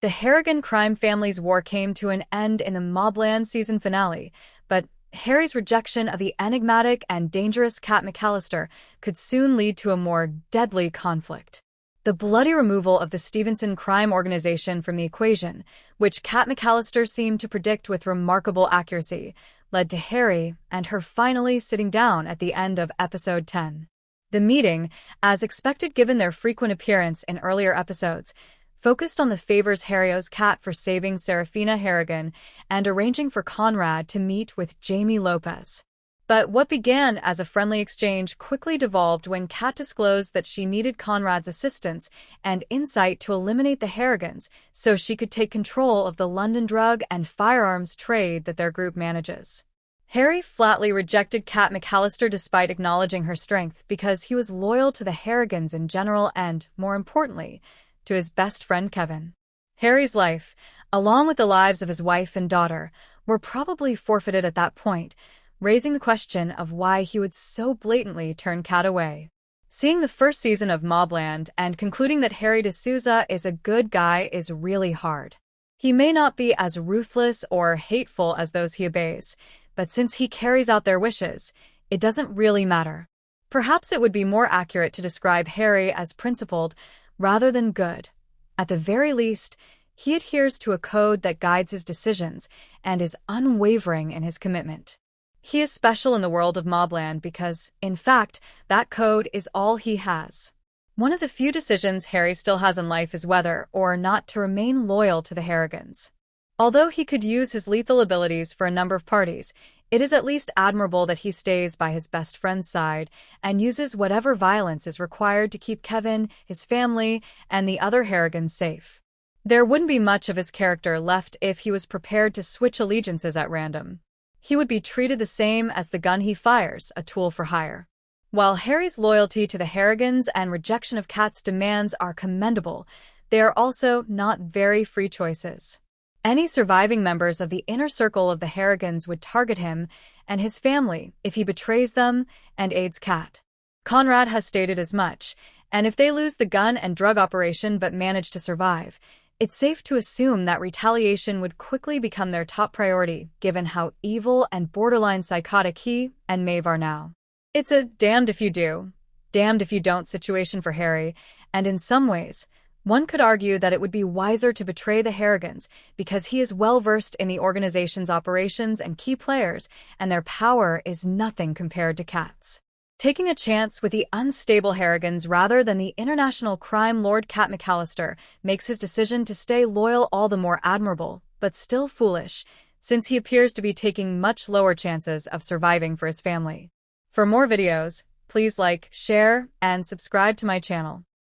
The Harrigan crime family's war came to an end in the MobLand season finale, but Harry's rejection of the enigmatic and dangerous Cat McAllister could soon lead to a more deadly conflict. The bloody removal of the Stevenson crime organization from the equation, which Cat McAllister seemed to predict with remarkable accuracy, led to Harry and her finally sitting down at the end of episode 10. The meeting, as expected given their frequent appearance in earlier episodes, focused on the favors Harry owes Cat for saving Serafina Harrigan and arranging for Conrad to meet with Jamie Lopez. But what began as a friendly exchange quickly devolved when Cat disclosed that she needed Conrad's assistance and insight to eliminate the Harrigans so she could take control of the London drug and firearms trade that their group manages. Harry flatly rejected Cat McAllister despite acknowledging her strength because he was loyal to the Harrigans in general and, more importantly, to his best friend Kevin. Harry's life, along with the lives of his wife and daughter, were probably forfeited at that point, raising the question of why he would so blatantly turn Cat away. Seeing the first season of MobLand and concluding that Harry Da Souza is a good guy is really hard. He may not be as ruthless or hateful as those he obeys, but since he carries out their wishes, it doesn't really matter. Perhaps it would be more accurate to describe Harry as principled rather than good. At the very least, he adheres to a code that guides his decisions and is unwavering in his commitment. He is special in the world of MobLand because, in fact, that code is all he has. One of the few decisions Harry still has in life is whether or not to remain loyal to the Harrigans. Although he could use his lethal abilities for a number of parties, it is at least admirable that he stays by his best friend's side and uses whatever violence is required to keep Kevin, his family, and the other Harrigans safe. There wouldn't be much of his character left if he was prepared to switch allegiances at random. He would be treated the same as the gun he fires, a tool for hire. While Harry's loyalty to the Harrigans and rejection of Cat's demands are commendable, they are also not very free choices. Any surviving members of the inner circle of the Harrigans would target him and his family if he betrays them and aids Cat. Conrad has stated as much, and if they lose the gun and drug operation but manage to survive, it's safe to assume that retaliation would quickly become their top priority, given how evil and borderline psychotic he and Maeve are now. It's a damned if you do, damned if you don't situation for Harry, and in some ways, one could argue that it would be wiser to betray the Harrigans because he is well-versed in the organization's operations and key players, and their power is nothing compared to Cat's. Taking a chance with the unstable Harrigans rather than the international crime lord Cat McAllister makes his decision to stay loyal all the more admirable, but still foolish, since he appears to be taking much lower chances of surviving for his family. For more videos, please like, share, and subscribe to my channel.